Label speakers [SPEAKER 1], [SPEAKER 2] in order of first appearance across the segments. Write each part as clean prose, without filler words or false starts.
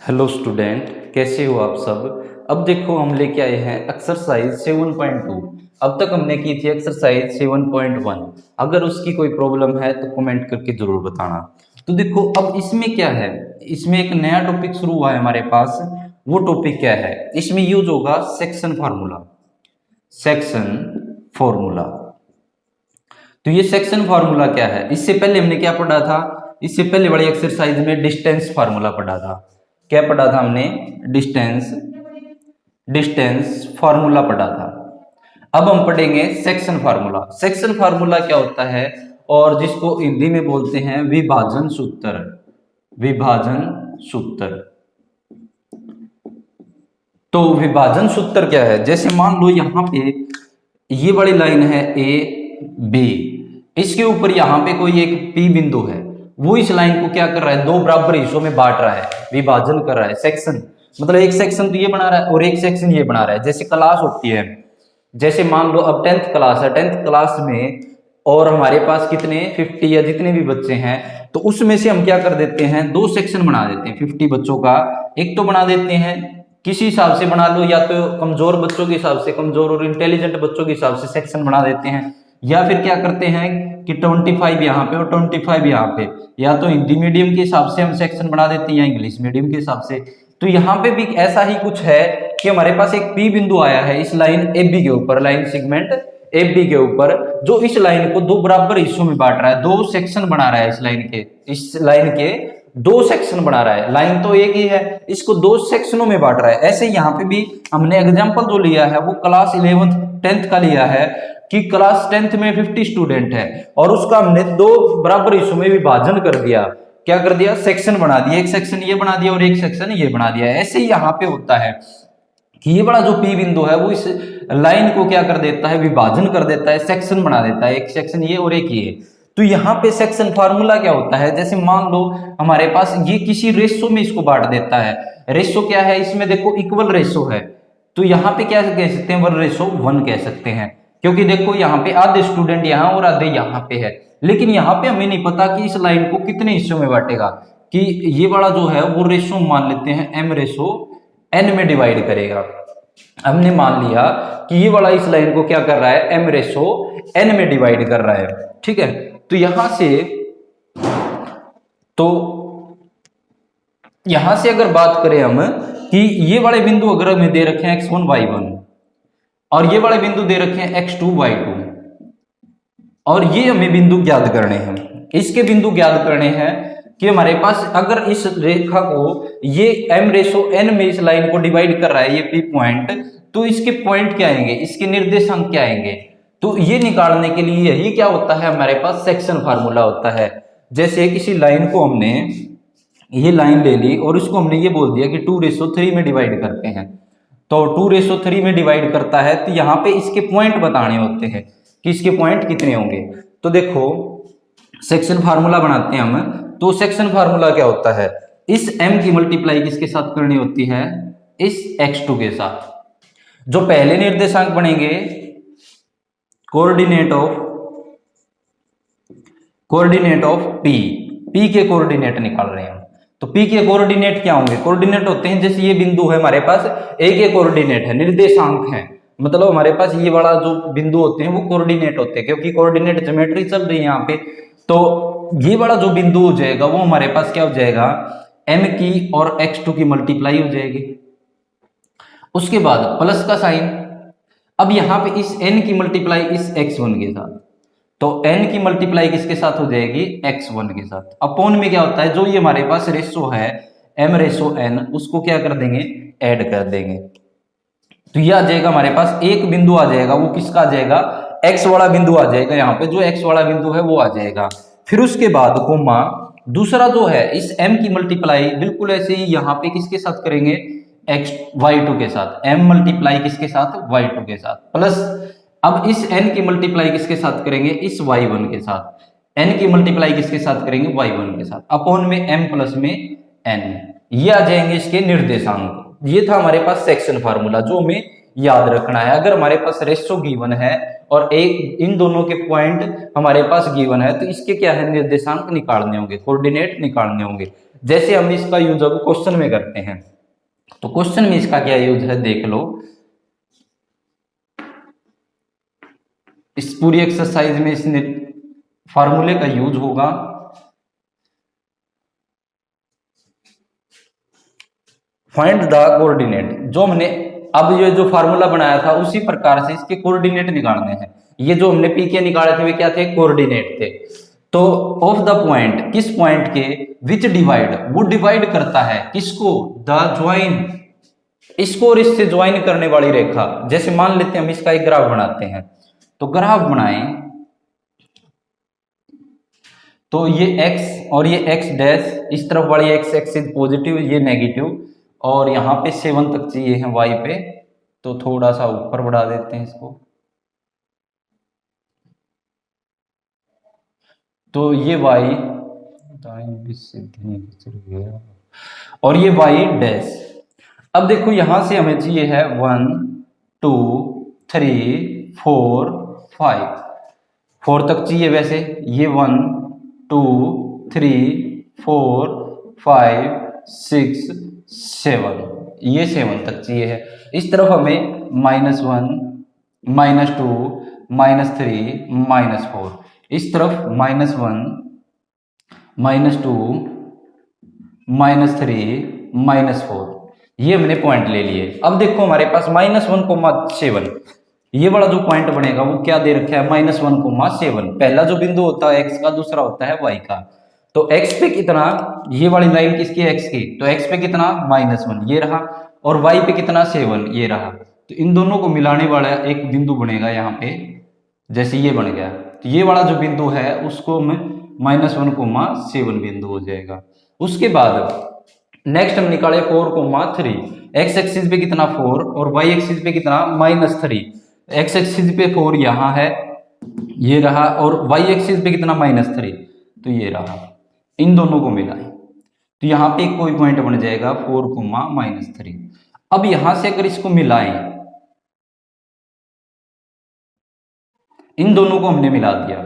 [SPEAKER 1] Hello student, कैसे हो आप सब। अब देखो हम लेके आए हैं एक्सरसाइज 7.2। अब तक हमने की थी एक्सरसाइज 7.1। अगर उसकी कोई प्रॉब्लम है तो कमेंट करके जरूर बताना। तो देखो अब इसमें क्या है, इसमें एक नया टॉपिक शुरू हुआ है हमारे पास। वो टॉपिक क्या है, इसमें यूज होगा सेक्शन फार्मूला। Section formula. तो ये सेक्शन फार्मूला क्या है, इससे पहले हमने क्या पढ़ा था, इससे पहले वाली एक्सरसाइज में डिस्टेंस फार्मूला पढ़ा था। क्या पढ़ा था हमने, डिस्टेंस डिस्टेंस फार्मूला पढ़ा था। अब हम पढ़ेंगे सेक्शन फार्मूला। सेक्शन फार्मूला क्या होता है, और जिसको हिंदी में बोलते हैं विभाजन सूत्र। विभाजन सूत्र। तो विभाजन सूत्र क्या है, जैसे मान लो यहां पे ये वाली लाइन है ए बी, इसके ऊपर यहाँ पे कोई एक पी बिंदु है, वो इस लाइन को क्या कर रहा है, दो बराबर हिस्सों में बांट रहा है, विभाजन कर रहा है। सेक्शन मतलब एक सेक्शन तो ये बना रहा है और एक सेक्शन ये बना रहा है। जैसे क्लास होती है, जैसे मान लो अब 10th क्लास है, 10th क्लास में और हमारे पास कितने 50 या जितने भी बच्चे हैं, तो उसमें से हम क्या कर देते हैं, दो सेक्शन बना देते हैं 50 बच्चों का। एक तो बना देते हैं किसी हिसाब से बना लो, या तो कमजोर बच्चों के हिसाब से, कमजोर और इंटेलिजेंट बच्चों के हिसाब से सेक्शन बना देते हैं, या फिर क्या करते हैं कि 25 यहाँ पे और 25 यहाँ पे, या तो हिंदी मीडियम के हिसाब से हम सेक्शन बना देते हैं या इंग्लिश मीडियम के हिसाब से। तो यहाँ पे भी ऐसा ही कुछ है कि हमारे पास एक पी बिंदु आया है इस लाइन ए बी के ऊपर, लाइन सेगमेंट ए बी के ऊपर, जो इस लाइन को दो बराबर हिस्सों में बांट रहा है, दो सेक्शन बना रहा है इस लाइन के दो सेक्शन बना रहा है। लाइन तो एक ही है, इसको दो सेक्शनों में बांट रहा है। ऐसे यहाँ पे भी हमने एग्जांपल जो लिया है वो क्लास 11th 10th का लिया है कि क्लास 10th में 50 स्टूडेंट है और उसका हमने दो बराबर हिस्सों में विभाजन कर दिया। क्या कर दिया, सेक्शन बना दिया, एक सेक्शन ये बना दिया और एक सेक्शन ये बना दिया। ऐसे ही यहाँ पे होता है कि ये बड़ा जो पी बिंदु है वो इस लाइन को क्या कर देता है, विभाजन कर देता है, सेक्शन बना देता है, एक सेक्शन ये और एक ये। तो यहाँ पे सेक्शन फार्मूला क्या होता है, जैसे मान लो हमारे पास ये किसी रेशो में इसको बांट देता है। रेशो क्या है, इसमें देखो इक्वल रेशो है, तो यहाँ पे क्या कह सकते हैं, 1:1 कह सकते हैं, क्योंकि देखो यहाँ पे आधे स्टूडेंट यहाँ और आधे यहाँ पे है। लेकिन यहाँ पे हमें नहीं पता कि इस लाइन को कितने हिस्सों में बांटेगा, कि ये वाला जो है वो रेशो मान लेते हैं m/n में डिवाइड करेगा। हमने मान लिया कि ये वाला इस लाइन को क्या कर रहा है, m/n में डिवाइड कर रहा है। ठीक है, तो यहां से अगर बात करें हम कि ये वाले बिंदु अगर हमें दे रखे हैं x1 y1 और ये वाले बिंदु दे रखे हैं x2 y2, और ये हमें बिंदु ज्ञात करने हैं। इसके बिंदु ज्ञात करने हैं कि हमारे पास अगर इस रेखा को ये m/n में इस लाइन को डिवाइड कर रहा है, ये P पॉइंट, तो इसके पॉइंट क्या आएंगे, इसके निर्देशांक क्या आएंगे। तो ये निकालने के लिए यही क्या होता है, हमारे पास सेक्शन फार्मूला होता है। जैसे किसी लाइन को हमने ये लाइन ले ली और इसको हमने ये बोल दिया कि 2:3 में डिवाइड करते हैं, तो 2:3 में डिवाइड करता है, तो यहाँ पे इसके पॉइंट बताने होते हैं कि इसके पॉइंट कितने होंगे। तो देखो सेक्शन फार्मूला बनाते हैं हम, तो सेक्शन फार्मूला क्या होता है, इस m की मल्टीप्लाई किसके साथ करनी होती है, इस x2 के साथ। जो पहले निर्देशांक बनेंगे कोऑर्डिनेट ऑफ p के कोऑर्डिनेट निकाल रहे हैं। तो p के कोऑर्डिनेट क्या होंगे, कोऑर्डिनेट होते हैं, जैसे ये बिंदु है हमारे पास a के कोऑर्डिनेट है, निर्देशांक है, मतलब हमारे पास ये वाला जो बिंदु होते हैं वो कोऑर्डिनेट होते हैं, क्योंकि कोऑर्डिनेट ज्योमेट्री चल रही है यहाँ पे। तो ये वाला जो बिंदु हो जाएगा वो हमारे पास क्या हो जाएगा, m की और x2 की मल्टीप्लाई हो जाएगी। उसके बाद प्लस का साइन, अब यहाँ पे इस n की मल्टीप्लाई इस x1 के साथ, तो n की मल्टीप्लाई किसके साथ हो जाएगी, x1 के साथ। अपोन में क्या होता है, जो ये हमारे पास रेशो है m/n, उसको क्या कर देंगे, ऐड कर देंगे। तो ये आ जाएगा हमारे पास एक बिंदु आ जाएगा, वो किसका आ जाएगा, x वाला बिंदु आ जाएगा, यहाँ पे जो x वाला बिंदु है वो आ जाएगा। फिर उसके बाद कोमा दूसरा जो है इस m की मल्टीप्लाई बिल्कुल ऐसे ही यहाँ पे किसके साथ करेंगे, y2 के साथ, m मल्टीप्लाई किसके साथ, y2 के साथ, प्लस अब इस n की मल्टीप्लाई किसके साथ करेंगे, इस y1 के साथ, n की मल्टीप्लाई किसके साथ करेंगे, y1 के साथ, अपॉन में m प्लस में n, ये आ जाएंगे इसके निर्देशांक। ये था हमारे पास सेक्शन फार्मूला जो हमें याद रखना है। अगर हमारे पास रेशो गिवन है और एक इन दोनों के पॉइंट हमारे पास गिवन है, तो इसके क्या है, निर्देशांक निकालने होंगे, कोऑर्डिनेट निकालने होंगे। जैसे हम इसका यूज अब क्वेश्चन में करते हैं, तो क्वेश्चन में इसका क्या यूज है देख लो। इस पूरी एक्सरसाइज में इसने फार्मूले का यूज होगा। फाइंड द कोऑर्डिनेट, जो हमने अब ये जो फार्मूला बनाया था उसी प्रकार से इसके कोऑर्डिनेट निकालने हैं। ये जो हमने पी के निकाले थे वे क्या थे, कोऑर्डिनेट थे। तो ऑफ द पॉइंट, किस पॉइंट के, विच डिवाइड, वो डिवाइड करता है किसको, द ज्वाइन, इसको और इससे ज्वाइन करने वाली रेखा। जैसे मान लेते हैं हम इसका एक ग्राफ बनाते हैं, तो ग्राफ बनाएं तो ये x और ये x डैश, इस तरफ वाली x एक्सिस पॉजिटिव, ये नेगेटिव, और यहाँ पे 7 तक चाहिए है y पे, तो थोड़ा सा ऊपर बढ़ा देते हैं इसको। तो ये y और ये y डैश। अब देखो यहां से हमें चाहिए है 1 2 3 4 5, 4 तक चाहिए वैसे, ये 1 2 3 4 5 6 7, ये 7 तक चाहिए है। इस तरफ हमें -1 -2 -3 -4, इस तरफ -1 -2 -3 -4, ये हमने पॉइंट ले लिए। अब देखो हमारे पास -1,7, ये वाला जो पॉइंट बनेगा वो क्या दे रखा है, -1,7। पहला जो बिंदु होता है x का, दूसरा होता है y का। तो x पे कितना, ये वाली लाइन किसकी, x की, तो x पे कितना -1 ये रहा, और y पे कितना 7 ये रहा। तो इन दोनों को मिलाने वाला एक बिंदु बनेगा यहाँ पे, जैसे ये बन गया, तो ये वाला जो बिंदु है उसको में -1,7 बिंदु हो जाएगा। उसके बाद नेक्स्ट हम निकाले 4,3, x एक्सिस पे कितना 4 और y एक्सिस पे कितना -3। x एक्सिस पे 4 यहाँ है, ये रहा, और y एक्सिस पे कितना -3, तो ये रहा। इन दोनों को मिलाएं तो यहाँ पे कोई पॉइंट बन जाएगा 4,-3। अब यहां से अगर इसको मिलाएं, इन दोनों को हमने मिला दिया,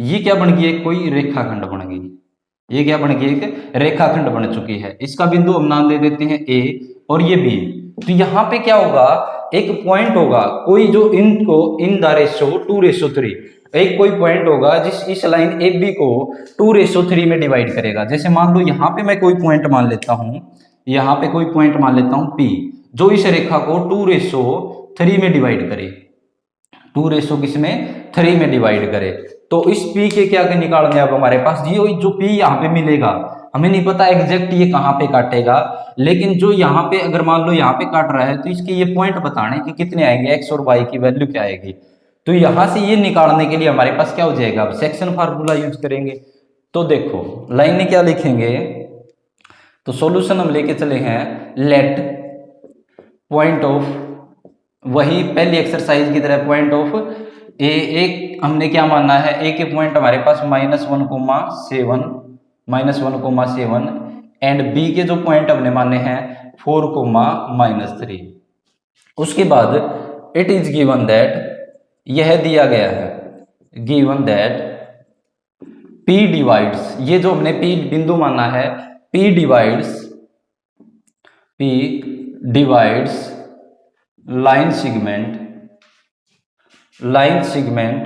[SPEAKER 1] ये क्या बन गई, कोई रेखाखंड बन गई। ये क्या बन गई, एक रेखाखंड बन चुकी है। इसका बिंदु हम नाम दे देते हैं A और ये B। तो यहाँ पे क्या होगा, एक पॉइंट होगा कोई जो इनको इन द रेशो 2:3, एक कोई पॉइंट होगा जिस इस लाइन AB को 2:3 में डिवाइड करेगा। जैसे मान लो यहाँ पे मैं कोई पॉइंट मान लेता हूँ, यहाँ पे कोई पॉइंट मान लेता हूँ P, जो इस रेखा को 2:3 में डिवाइड करे, 2:3 में डिवाइड करे। तो इस P के क्या निकालने अब हमारे पास, ये जो P यहाँ पे मिलेगा, हमें नहीं पता एग्जैक्ट ये कहाँ पे काटेगा, लेकिन जो यहाँ पे अगर मान लो यहाँ पे काट रहा है तो इसके ये पॉइंट बताने कि कितने आएंगे, x और y की वैल्यू क्या आएगी। तो यहां से ये निकालने के लिए हमारे पास क्या हो जाएगा, अब सेक्शन फार्मूला यूज करेंगे। तो देखो लाइन में क्या लिखेंगे, तो सॉल्यूशन हम लेके चले हैं, लेट पॉइंट ऑफ, वही पहली एक्सरसाइज की तरह पॉइंट ऑफ ए, एक हमने क्या मानना है, ए के पॉइंट हमारे पास -1,7 एंड बी के जो पॉइंट हमने माने हैं 4,-3। उसके बाद इट इज गिवन दैट, यह दिया गया है, गिवन दैट P डिवाइड्स, ये जो हमने P बिंदु माना है, P डिवाइड्स लाइन सेगमेंट,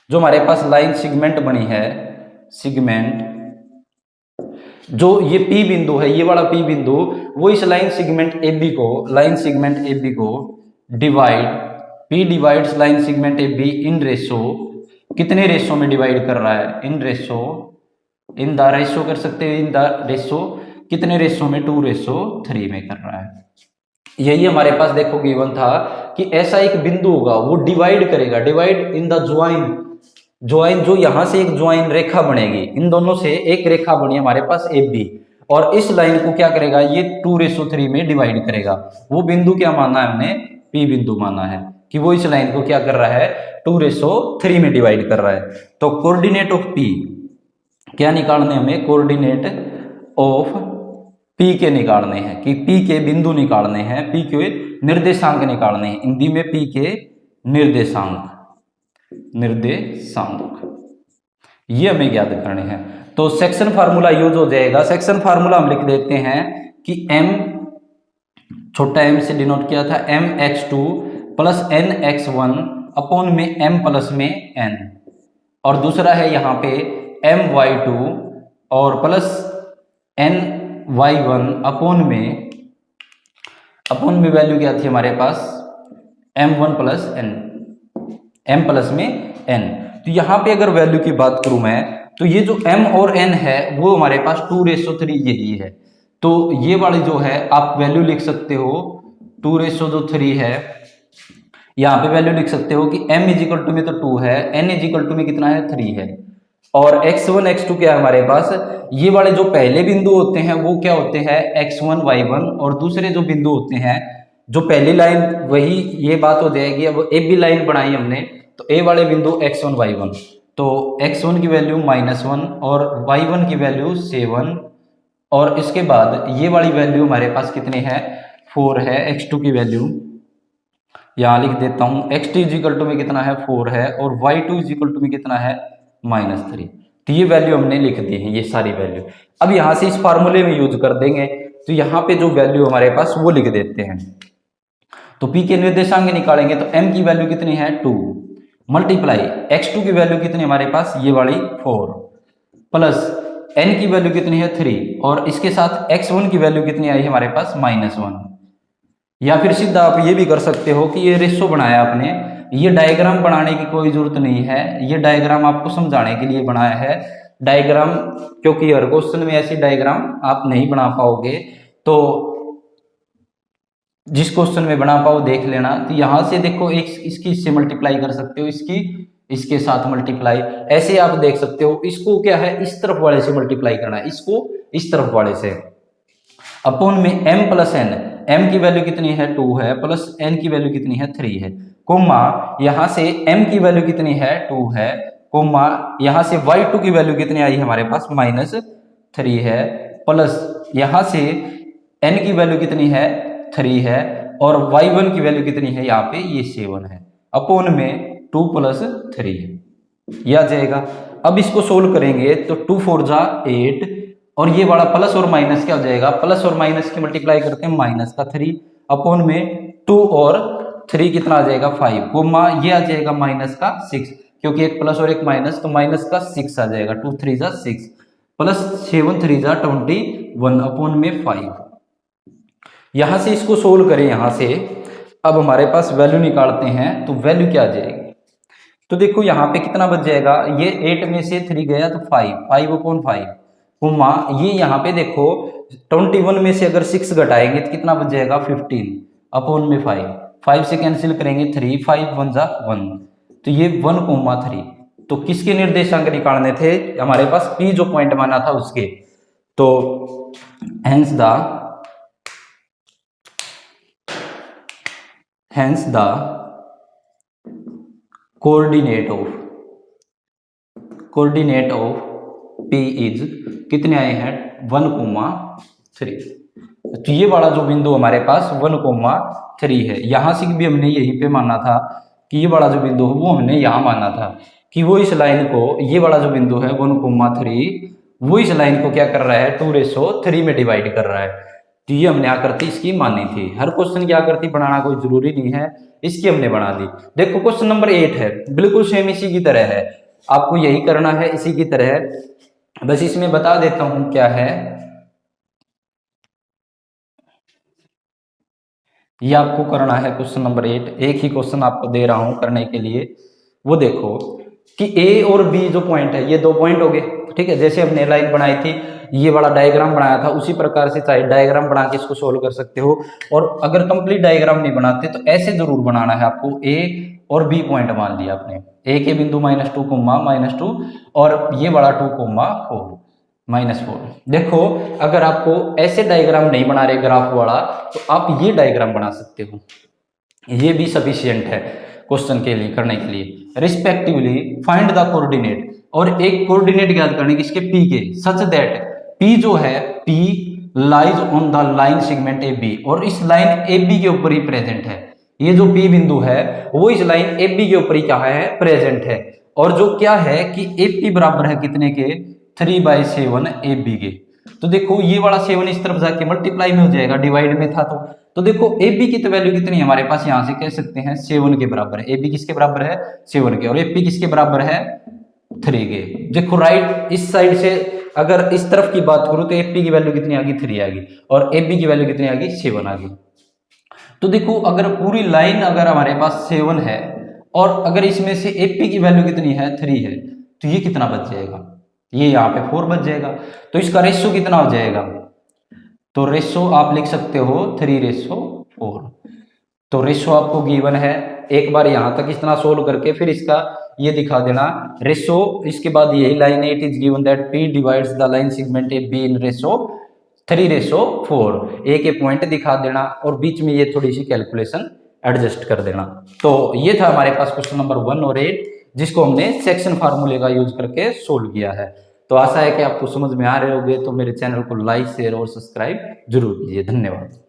[SPEAKER 1] जो हमारे पास लाइन सेगमेंट बनी है, सेगमेंट जो ये P बिंदु है, ये वाला P बिंदु, वो इस लाइन सेगमेंट AB को divide, P divides line segment AB in ratio, कितने रेशो में डिवाइड कर रहा है, इन द रेशो कर सकते हैं, इन द रेशो, कितने रेशो में, 2:3 में कर रहा है। यही हमारे पास देखो गिवन था कि ऐसा एक बिंदु होगा, वो डिवाइड करेगा, डिवाइड इन द ज्वाइन, जो यहां से एक ज्वाइन रेखा बनेगी, इन दोनों से एक रेखा बनी हमारे पास AB, और इस लाइन को क्या करेगा, ये 2:3 में डिवाइड करेगा। वो बिंदु क्या माना है हमने, P बिंदु माना है कि वो इस लाइन को क्या कर रहा है, 2:3 में डिवाइड कर रहा है। तो कोऑर्डिनेट ऑफ P क्या निकालने हमें, कोऑर्डिनेट ऑफ P के निकालने हैं, कि P के बिंदु निकालने हैं, P के निर्देशांक निकालने हैं, हिंदी में P के निर्देशांक, ये हमें ज्ञात करने हैं। तो सेक्शन फार्मूला यूज हो जाएगा। सेक्शन फार्मूला हम लिख देते हैं कि m, छोटा m से डिनोट किया था, mx2 प्लस nx1 अपॉन में m प्लस में n, और दूसरा है यहाँ पे my2 और प्लस ny1 अपॉन में वैल्यू क्या थी हमारे पास m1 plus n, m plus में n। तो यहाँ पे अगर वैल्यू की बात करूं मैं, तो ये जो m और n है वो हमारे पास 2:3 यही है। तो ये वाली जो है आप वैल्यू लिख सकते हो 2:3 है, यहाँ पे वैल्यू लिख सकते हो कि m इजिकल टू में तो 2 है, n इजिकल टू में कितना है 3 है, और x1 x2 क्या है हमारे पास, ये वाले जो पहले बिंदु होते हैं वो क्या होते हैं x1 y1, और दूसरे जो बिंदु होते हैं जो पहली लाइन, वही ये बात हो जाएगी। अब ए बी लाइन बनाई हमने, तो ए वाले बिंदु x1 y1, तो x1 की वैल्यू -1 और y1 की वैल्यू 7, और इसके बाद ये वाली वैल्यू हमारे पास कितनी है 4 है। x2 की वैल्यू यहाँ लिख देता हूँ, x2 इजिकल टू में कितना है 4 है, और y2 इजिकल टू में कितना है -3। तो ये वैल्यू हमने लिख दी है, ये सारी वैल्यू। अब यहाँ से इस फार्मूले में यूज कर देंगे, तो यहाँ पे जो वैल्यू हमारे पास वो लिख देते हैं। तो p के निर्देशांक निकालेंगे तो m की वैल्यू कितनी है 2 मल्टीप्लाई x2 की वैल्यू कितनी हमारे पास ये वाली 4 प्लस n की वैल्यू कितनी है 3, और इसके साथ x1 की वैल्यू कितनी आई हमारे पास -1। या फिर सीधा आप ये भी कर सकते हो कि ये रेशो बनाया आपने, ये डायग्राम बनाने की कोई जरूरत नहीं है, ये डायग्राम आपको समझाने के लिए बनाया है डायग्राम, क्योंकि हर क्वेश्चन में ऐसी डायग्राम आप नहीं बना पाओगे। तो जिस क्वेश्चन में बना पाओ देख लेना। तो यहाँ से देखो एक इसकी इससे मल्टीप्लाई कर सकते हो, इसकी इसके साथ मल्टीप्लाई, ऐसे आप देख सकते हो। इसको क्या है इस तरफ वाले से मल्टीप्लाई करना है, इसको इस तरफ वाले से, अपॉन में m प्लस n, m की वैल्यू कितनी है 2 है, प्लस n की वैल्यू कितनी है 3 है, कोमा यहाँ से m की वैल्यू कितनी है 2 है, कोमा यहाँ से y2 की वैल्यू कितनी आई हमारे पास -3 है, प्लस यहाँ से n की वैल्यू कितनी है 3 है, और y1 की वैल्यू कितनी है यहाँ पे ये 7 है, अपॉन में 2 प्लस 3 ये आ जाएगा। अब इसको सोल्व करेंगे तो 2 4 जा 8, और ये वाला प्लस और माइनस क्या हो जाएगा, प्लस और माइनस की मल्टीप्लाई करते हैं -3, अपॉन में 2 और 3 कितना आ जाएगा 5, कोमा ये आ जाएगा -6, क्योंकि एक प्लस और एक माइनस, तो -6 आ जाएगा, 2 3 जा 6 प्लस 7 3 जा 21, अपॉन में 5। यहां से इसको सोल्व करें, यहां से अब हमारे पास वैल्यू निकालते हैं, तो वैल्यू क्या आ जाएगी, तो देखो यहाँ पे कितना बच जाएगा, ये 8 में से 3 गया तो 5/5, कोमा ये यहाँ पे देखो 21 में से अगर 6 घटाएंगे तो कितना बच जाएगा 15, अपॉन में 5 से कैंसिल करेंगे 3, 5 1 जा 1, तो ये 1,3। तो किसके निर्देशांक निकालने थे हमारे पास, p जो पॉइंट माना था उसके, तो hence the coordinate of p is कितने आए हैं 1,3। तो ये वाला जो बिंदु हमारे पास 1,3 है, यहां से भी हमने यहीं पे माना था कि ये वाला जो बिंदु है वो हमने यहाँ माना था कि वो इस लाइन को, ये वाला जो बिंदु है 1,3 वो इस लाइन को क्या कर रहा है 2:3 में डिवाइड कर रहा है। तो ये हमने आकृति इसकी मानी थी। हर क्वेश्चन की आकृति बनाना कोई जरूरी नहीं है, इसकी हमने बना दी। देखो क्वेश्चन नंबर 8 है, बिल्कुल सेम इसी की तरह है, आपको यही करना है इसी की तरह। बस इसमें बता देता हूं क्या है, ये आपको करना है क्वेश्चन नंबर 8। एक ही क्वेश्चन आपको दे रहा हूं करने के लिए। वो देखो कि ए और बी जो पॉइंट है ये 2 पॉइंट हो गए, ठीक है। जैसे हमने लाइन बनाई थी, ये वाला डायग्राम बनाया था, उसी प्रकार से चाहे डायग्राम बना के इसको सोल्व कर सकते हो। और अगर कंप्लीट डायग्राम नहीं बनाते तो ऐसे जरूर बनाना है आपको। ए और बी पॉइंट मान लिया आपने, ए के बिंदु -2, और ये वाला 2,4 -4। देखो अगर आपको ऐसे डायग्राम नहीं बना रहे ग्राफ वाला, तो आप ये डायग्राम बना सकते हो, ये भी सफिशियंट है क्वेश्चन के लिए करने के लिए। रिस्पेक्टिवली फाइंड द कोऑर्डिनेट, और एक कोऑर्डिनेट ज्ञात करने किसके p के, सच दैट p जो है p lies on the line segment AB, और इस लाइन AB के ऊपर ही प्रेजेंट है। ये जो P बिंदु है वो इस लाइन AB के ऊपर ही क्या है प्रेजेंट है। और जो क्या है कि AP बराबर है कितने के 3/7 AB के। तो देखो ये वाला 7 इस तरफ जाके मल्टीप्लाई में हो जाएगा, डिवाइड में था तो देखो AB की तो वैल्यू कितनी है हमारे पास, यहां से कह सकते हैं 7 के बराबर है। AB किसके बराबर है, 7 के, और AP किसके बराबर है, 3 के। देखो राइट इस साइड से अगर इस तरफ की बात करूं तो AP की वैल्यू कितनी आ गई, 3 आ गई, और AB की वैल्यू कितनी आ गई, 7 आ गई। तो देखो अगर पूरी लाइन अगर हमारे पास 7 है और अगर इसमें से AP की वैल्यू कितनी है, 3 है, तो ये कितना बच जाएगा, ये यहाँ पे 4 बच जाएगा। तो इसका रेशो कितना हो जाएगा, तो रेशो आप लिख सकते हो 3:4। तो रेशो आपको गिवन है, एक बार यहां तक इतना सोल्व करके फिर इसका ये दिखा देना रेशो, इसके बाद यही लाइन है, it is given that P divides the line segment AB in ratio 3:4। एक पॉइंट दिखा देना और बीच में ये थोड़ी सी कैलकुलेशन एडजस्ट कर देना। तो ये था हमारे पास क्वेश्चन नंबर 1 और 8, जिसको हमने सेक्शन फार्मूले का यूज करके सोल्व किया है। तो आशा है कि आपको समझ में आ रहे होंगे। तो मेरे चैनल को लाइक शेयर और सब्सक्राइब जरूर कीजिए। धन्यवाद।